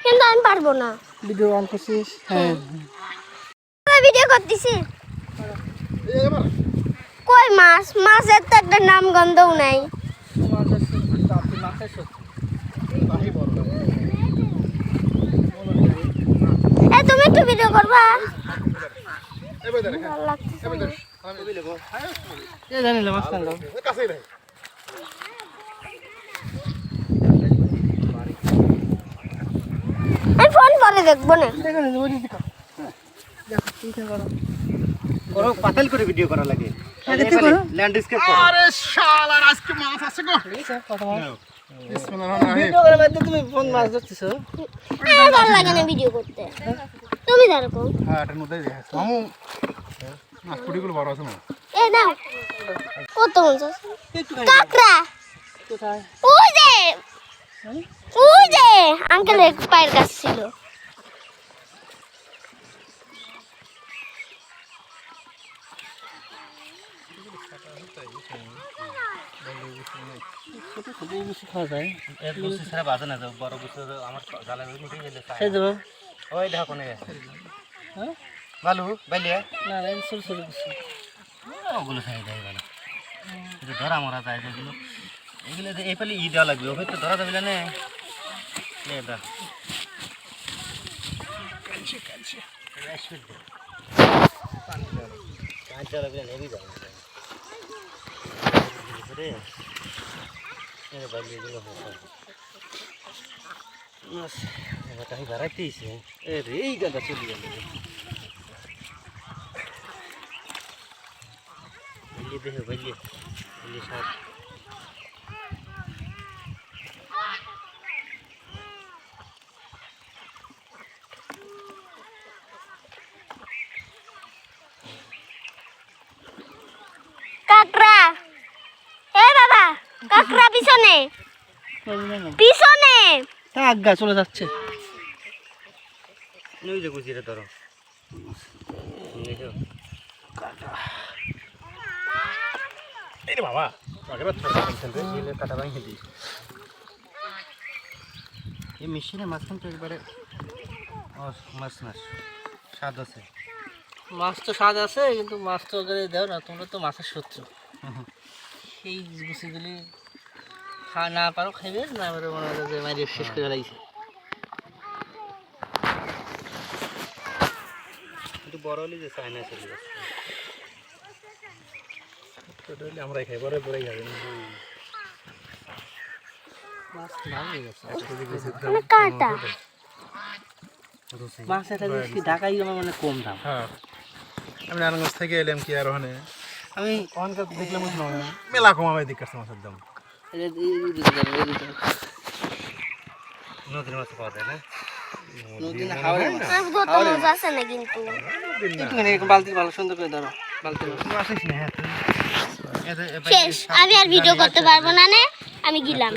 কিন্তু আমি পারবো না। ভিডিও অন করছিস? হ্যাঁ ভিডিও করতেছি। কই মাছ? মাছের তো একটা নাম গন্ধও নাই। এ তুমি একটু ভিডিও করবা? ভালো লাগতেছে না। জানিলে মাছ কান্ড আমি ফোন পরে দেখবো না। করো পাতাল করে ভিডিও করা লাগে ল্যান্ডস্কেপ করো। আরে শালা আজকে মাছ আছে গো। ভিডিও করার মধ্যে তুমি ফোন মাছ ধরতেছো? আমার ভালো লাগে না ভিডিও করতে। তুমি দেখো। হ্যাঁ এটার মধ্যে দেখাচ্ছি মামু মাছ পুটিগুলো বড় আছে না। এ দাও কত মাছ আছে? কাঁকড়া কোথায়? ওই যে আঙ্কেলের পায়ের কাছে ছিল। খাওয়া যায় এক বছর ছাড়া বাজে না যাও বড় বছর আমার জালে উঠে গেলে সেই দেবো ওই দেখো কোনে গেছে হ্যাঁ বালু বাইলিয়া না না ছোট ছোট কিছু ওগুলো খাই দেয় ভালো কিন্তু ধরা মরা যায় যেগুলো এগুলো এই পালে ই দেওয়া লাগবে ওই তো ধরা যাবে না দা বাড়াইতেইছে এই গাদা চলে গেল দেখো বাইলে সব কাঁকড়া এ বাবা কাঁকড়া পিছনে পিছনে আজ্ঞা চলে যাচ্ছে ওই যে গুছিয়ে ধরো এই রে বাবা আগেবার কাটা ভাঙে দিই এই মেশিনে মাঝখান তো একবারে মাছ না স্বাদ আছে মাছ তো স্বাদ আছে কিন্তু মাছ তো দেও না তোমরা তো মাছের শত্রু সেই গুছিগুলি খাওয়া না পারো খাইবে না পারো মনে হয় যে মারি শেষ করে লাগছে একটু বড় হলে যে চায়না চলে যাচ্ছে আমরা খাই পরে পরে খাবে মাছ ভালো গেছে কাঁটা মাছ এটা কি ঢাকাই আমার মানে কম দাম হ্যাঁ আমি নারায়ণগঞ্জ থেকে এলাম কি আর ওখানে আমি ওখানকার দেখলাম মেলা কমাবে দিকার মাছের দাম নদীর মাছ পাওয়া যায় না নদীতে খাওয়া যায় না কত মাছ আছে না কিন্তু একটুখানি বালতি ভালো সুন্দর করে ধরো বালতি আসিস না হ্যাঁ শেষ আমি আর ভিডিও করতে পারবো না আমি গেলাম